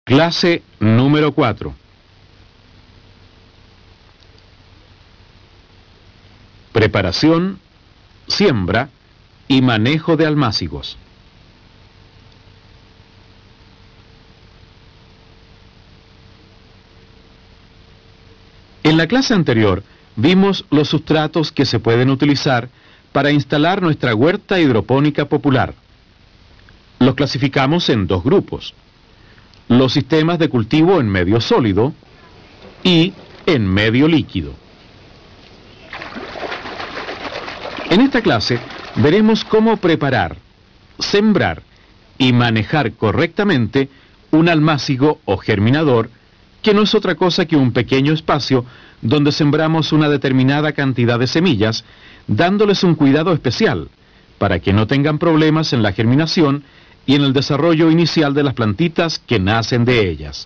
Clase número 4. Preparación, siembra y manejo de almácigos. En la clase anterior vimos los sustratos que se pueden utilizar para instalar nuestra huerta hidropónica popular. Los clasificamos en dos grupos: los sistemas de cultivo en medio sólido y en medio líquido. En esta clase veremos cómo preparar, sembrar y manejar correctamente un almácigo o germinador, que no es otra cosa que un pequeño espacio donde sembramos una determinada cantidad de semillas, dándoles un cuidado especial para que no tengan problemas en la germinación y en el desarrollo inicial de las plantitas que nacen de ellas.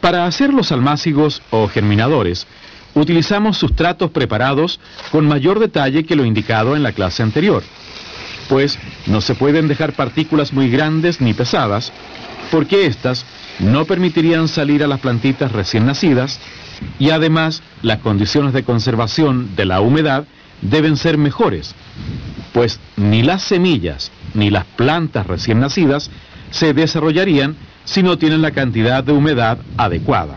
Para hacer los almácigos o germinadores, utilizamos sustratos preparados con mayor detalle que lo indicado en la clase anterior, pues no se pueden dejar partículas muy grandes ni pesadas, porque éstas no permitirían salir a las plantitas recién nacidas, y además las condiciones de conservación de la humedad deben ser mejores, pues ni las semillas ni las plantas recién nacidas se desarrollarían si no tienen la cantidad de humedad adecuada.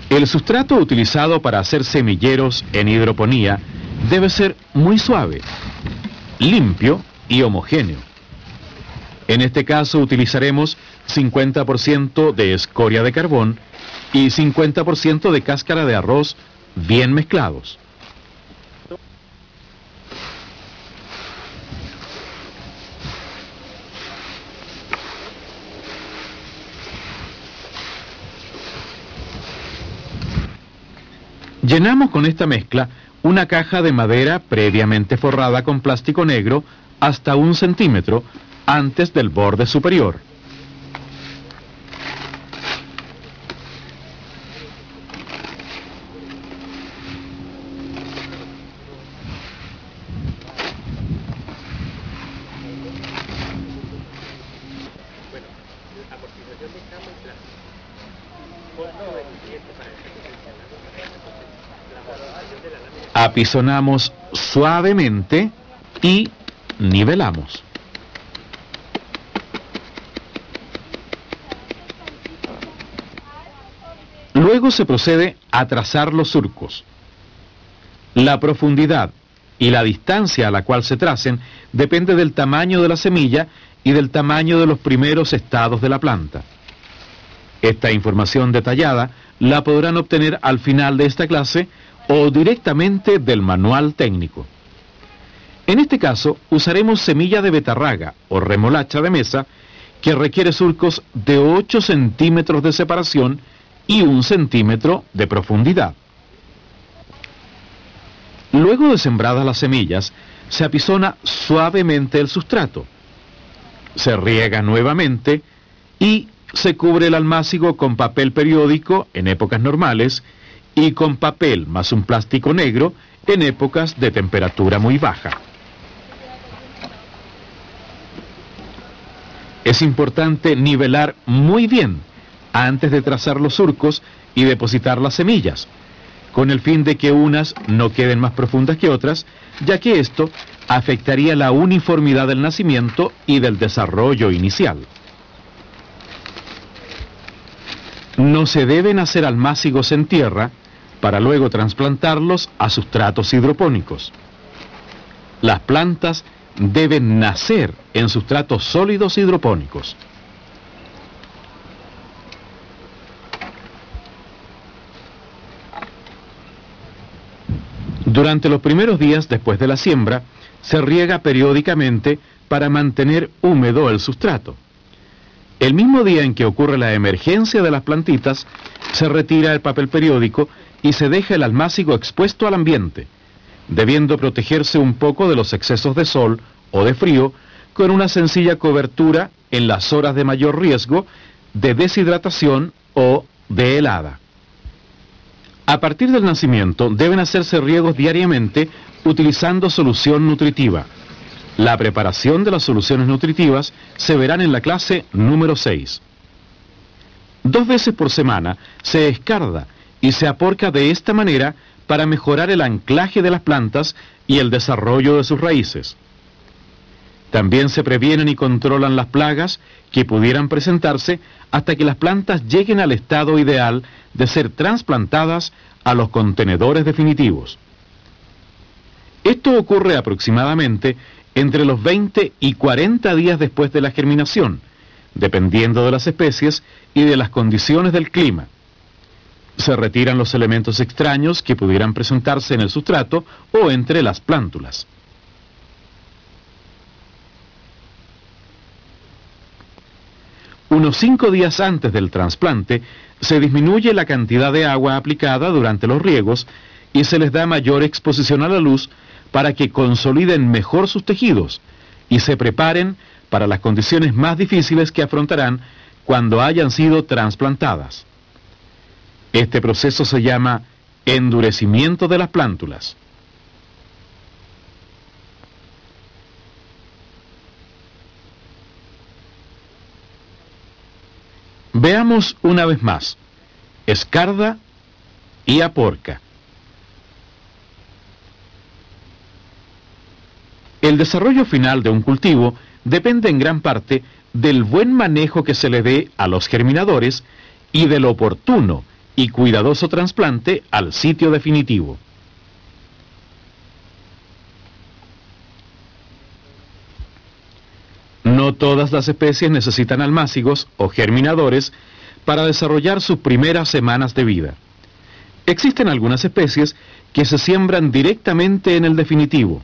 El sustrato utilizado para hacer semilleros en hidroponía debe ser muy suave, limpio y homogéneo. En este caso utilizaremos 50% de escoria de carbón y 50% de cáscara de arroz bien mezclados. Llenamos con esta mezcla una caja de madera previamente forrada con plástico negro hasta 1 centímetro antes del borde superior. Apisonamos suavemente y nivelamos. Luego se procede a trazar los surcos. La profundidad y la distancia a la cual se tracen depende del tamaño de la semilla y del tamaño de los primeros estados de la planta. Esta información detallada la podrán obtener al final de esta clase o directamente del manual técnico. En este caso usaremos semilla de betarraga o remolacha de mesa, que requiere surcos de 8 centímetros de separación y 1 centímetro de profundidad. Luego de sembradas las semillas, se apisona suavemente el sustrato, se riega nuevamente y se cubre el almácigo con papel periódico en épocas normales y con papel más un plástico negro en épocas de temperatura muy baja. Es importante nivelar muy bien antes de trazar los surcos y depositar las semillas, con el fin de que unas no queden más profundas que otras, ya que esto afectaría la uniformidad del nacimiento y del desarrollo inicial. No se deben hacer almácigos en tierra para luego trasplantarlos a sustratos hidropónicos. Las plantas deben nacer en sustratos sólidos hidropónicos. Durante los primeros días después de la siembra, se riega periódicamente para mantener húmedo el sustrato. El mismo día en que ocurre la emergencia de las plantitas, se retira el papel periódico y se deja el almácigo expuesto al ambiente, debiendo protegerse un poco de los excesos de sol o de frío con una sencilla cobertura en las horas de mayor riesgo de deshidratación o de helada. A partir del nacimiento deben hacerse riegos diariamente utilizando solución nutritiva. La preparación de las soluciones nutritivas se verán en la clase número 6. 2 veces por semana se escarda y se aporca de esta manera para mejorar el anclaje de las plantas y el desarrollo de sus raíces. También se previenen y controlan las plagas que pudieran presentarse hasta que las plantas lleguen al estado ideal de ser trasplantadas a los contenedores definitivos. Esto ocurre aproximadamente entre los 20 y 40 días después de la germinación, dependiendo de las especies y de las condiciones del clima. Se retiran los elementos extraños que pudieran presentarse en el sustrato o entre las plántulas. Unos 5 días antes del trasplante, se disminuye la cantidad de agua aplicada durante los riegos y se les da mayor exposición a la luz para que consoliden mejor sus tejidos y se preparen para las condiciones más difíciles que afrontarán cuando hayan sido trasplantadas. Este proceso se llama endurecimiento de las plántulas. Veamos una vez más, escarda y aporca. El desarrollo final de un cultivo depende en gran parte del buen manejo que se le dé a los germinadores y del oportuno y cuidadoso trasplante al sitio definitivo. No todas las especies necesitan almácigos o germinadores para desarrollar sus primeras semanas de vida. Existen algunas especies que se siembran directamente en el definitivo,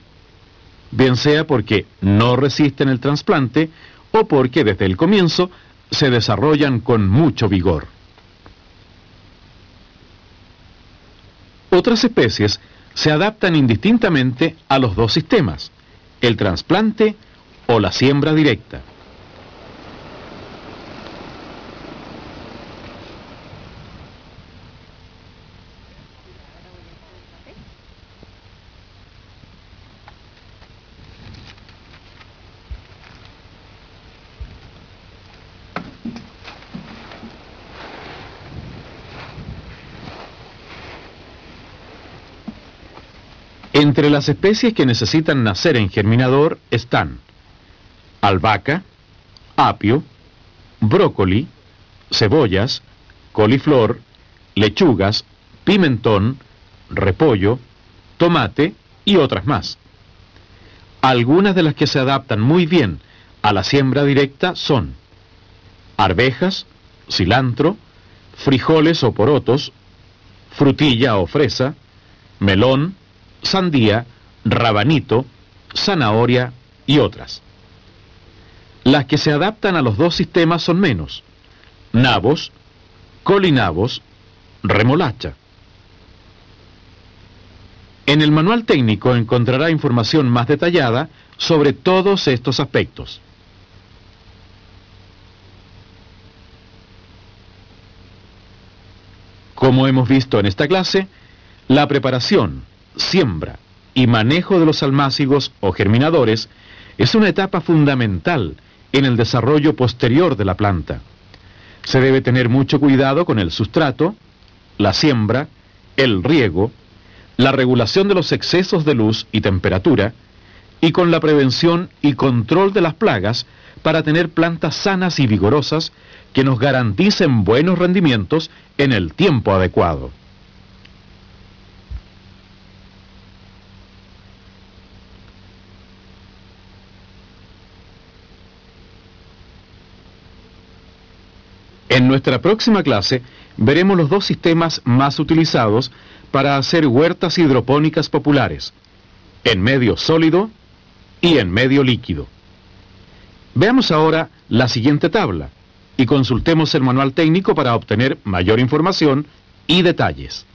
bien sea porque no resisten el trasplante o porque desde el comienzo se desarrollan con mucho vigor. Otras especies se adaptan indistintamente a los dos sistemas, el trasplante o la siembra directa. Entre las especies que necesitan nacer en germinador están albahaca, apio, brócoli, cebollas, coliflor, lechugas, pimentón, repollo, tomate y otras más. Algunas de las que se adaptan muy bien a la siembra directa son arvejas, cilantro, frijoles o porotos, frutilla o fresa, melón, sandía, rabanito, zanahoria y otras. Las que se adaptan a los dos sistemas son menos: nabos, colinabos, remolacha. En el manual técnico encontrará información más detallada sobre todos estos aspectos. Como hemos visto en esta clase, la preparación, siembra y manejo de los almácigos o germinadores es una etapa fundamental en el desarrollo posterior de la planta. Se debe tener mucho cuidado con el sustrato, la siembra, el riego, la regulación de los excesos de luz y temperatura, y con la prevención y control de las plagas para tener plantas sanas y vigorosas que nos garanticen buenos rendimientos en el tiempo adecuado. En nuestra próxima clase veremos los dos sistemas más utilizados para hacer huertas hidropónicas populares, en medio sólido y en medio líquido. Veamos ahora la siguiente tabla y consultemos el manual técnico para obtener mayor información y detalles.